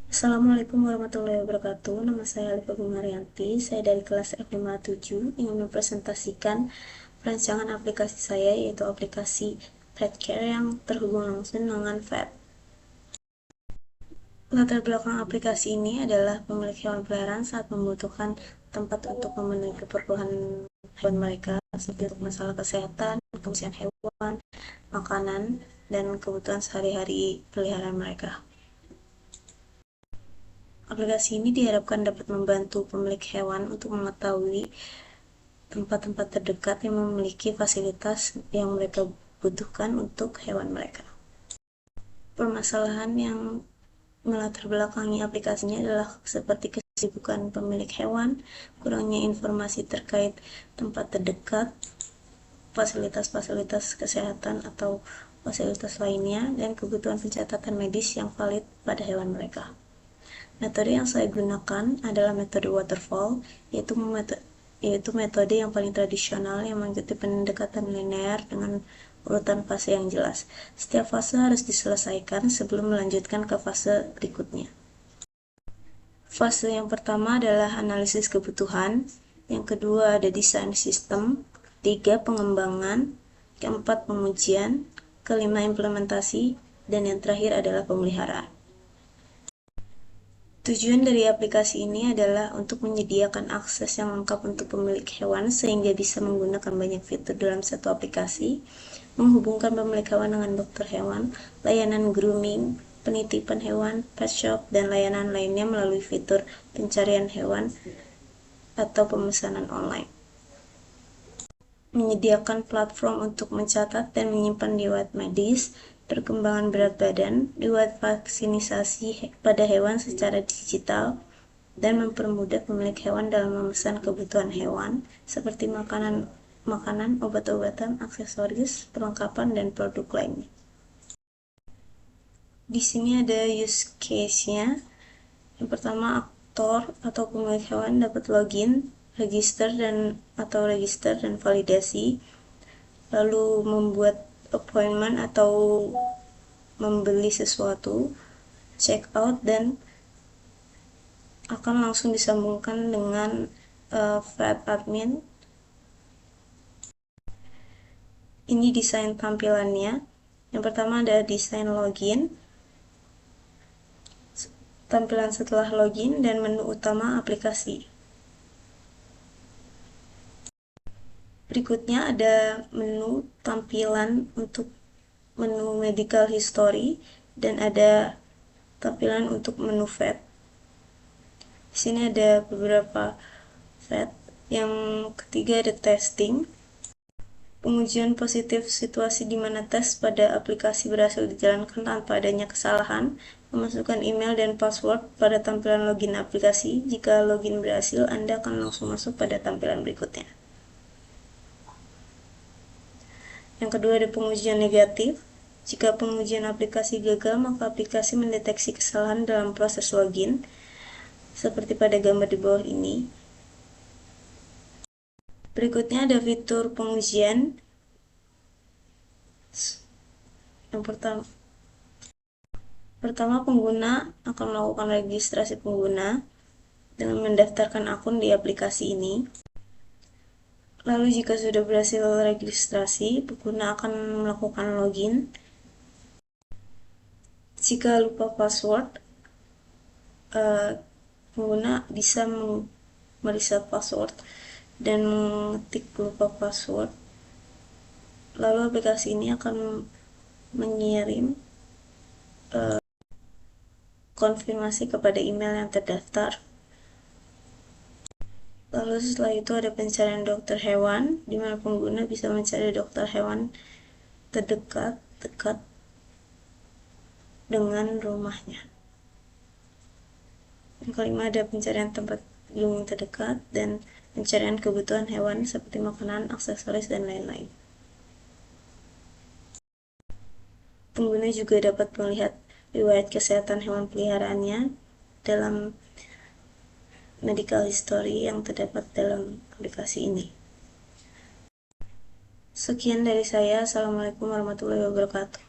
Assalamualaikum warahmatullahi wabarakatuh. Nama saya Alifa Gumarianti. Saya dari kelas F57 ingin mempresentasikan perancangan aplikasi saya, yaitu aplikasi PetCare yang terhubung langsung dengan vet. Latar belakang aplikasi ini adalah pemilik hewan peliharaan saat membutuhkan tempat untuk memenuhi kebutuhan hewan mereka, seperti untuk masalah kesehatan, kebersihan hewan, makanan, dan kebutuhan sehari-hari peliharaan mereka. Aplikasi ini diharapkan dapat membantu pemilik hewan untuk mengetahui tempat-tempat terdekat yang memiliki fasilitas yang mereka butuhkan untuk hewan mereka. Permasalahan yang melatar belakangi aplikasinya adalah seperti kesibukan pemilik hewan, kurangnya informasi terkait tempat terdekat, fasilitas-fasilitas kesehatan atau fasilitas lainnya, dan kebutuhan pencatatan medis yang valid pada hewan mereka. Metode yang saya gunakan adalah metode waterfall, yaitu metode yang paling tradisional yang mengikuti pendekatan linear dengan urutan fase yang jelas. Setiap fase harus diselesaikan sebelum melanjutkan ke fase berikutnya. Fase yang pertama adalah analisis kebutuhan, yang kedua ada desain sistem, ketiga pengembangan, keempat pengujian, kelima implementasi, dan yang terakhir adalah pemeliharaan. Tujuan dari aplikasi ini adalah untuk menyediakan akses yang lengkap untuk pemilik hewan sehingga bisa menggunakan banyak fitur dalam satu aplikasi, menghubungkan pemilik hewan dengan dokter hewan, layanan grooming, penitipan hewan, pet shop, dan layanan lainnya melalui fitur pencarian hewan atau pemesanan online. Menyediakan platform untuk mencatat dan menyimpan riwayat medis, perkembangan berat badan, riwayat vaksinasi pada hewan secara digital, dan mempermudah pemilik hewan dalam memesan kebutuhan hewan seperti makanan, obat-obatan, aksesoris, perlengkapan, dan produk lainnya. Di sini ada use case-nya. Yang pertama, aktor atau pemilik hewan dapat login, register dan validasi, lalu membuat appointment atau membeli sesuatu, check out, dan akan langsung disambungkan dengan vet admin. Ini desain tampilannya. Yang pertama ada desain login, tampilan setelah login, dan menu utama aplikasi. Berikutnya ada menu tampilan untuk menu medical history, dan ada tampilan untuk menu vet. Di sini ada beberapa vet. Yang ketiga ada testing, pengujian positif situasi di mana tes pada aplikasi berhasil dijalankan tanpa adanya kesalahan, memasukkan email dan password pada tampilan login aplikasi. Jika login berhasil, Anda akan langsung masuk pada tampilan berikutnya. Yang kedua ada pengujian negatif. Jika pengujian aplikasi gagal, maka aplikasi mendeteksi kesalahan dalam proses login, seperti pada gambar di bawah ini. Berikutnya ada fitur pengujian. Yang pertama pengguna akan melakukan registrasi pengguna dengan mendaftarkan akun di aplikasi ini. Lalu jika sudah berhasil registrasi, pengguna akan melakukan login. Jika lupa password, pengguna bisa mereset password dan mengetik lupa password. Lalu aplikasi ini akan mengirim konfirmasi kepada email yang terdaftar. Lalu setelah itu ada pencarian dokter hewan, di mana pengguna bisa mencari dokter hewan terdekat dengan rumahnya. Yang kelima ada pencarian tempat grooming terdekat dan pencarian kebutuhan hewan seperti makanan, aksesoris, dan lain-lain. Pengguna juga dapat melihat riwayat kesehatan hewan peliharaannya dalam medical history yang terdapat dalam aplikasi ini. Sekian dari saya. Assalamualaikum warahmatullahi wabarakatuh.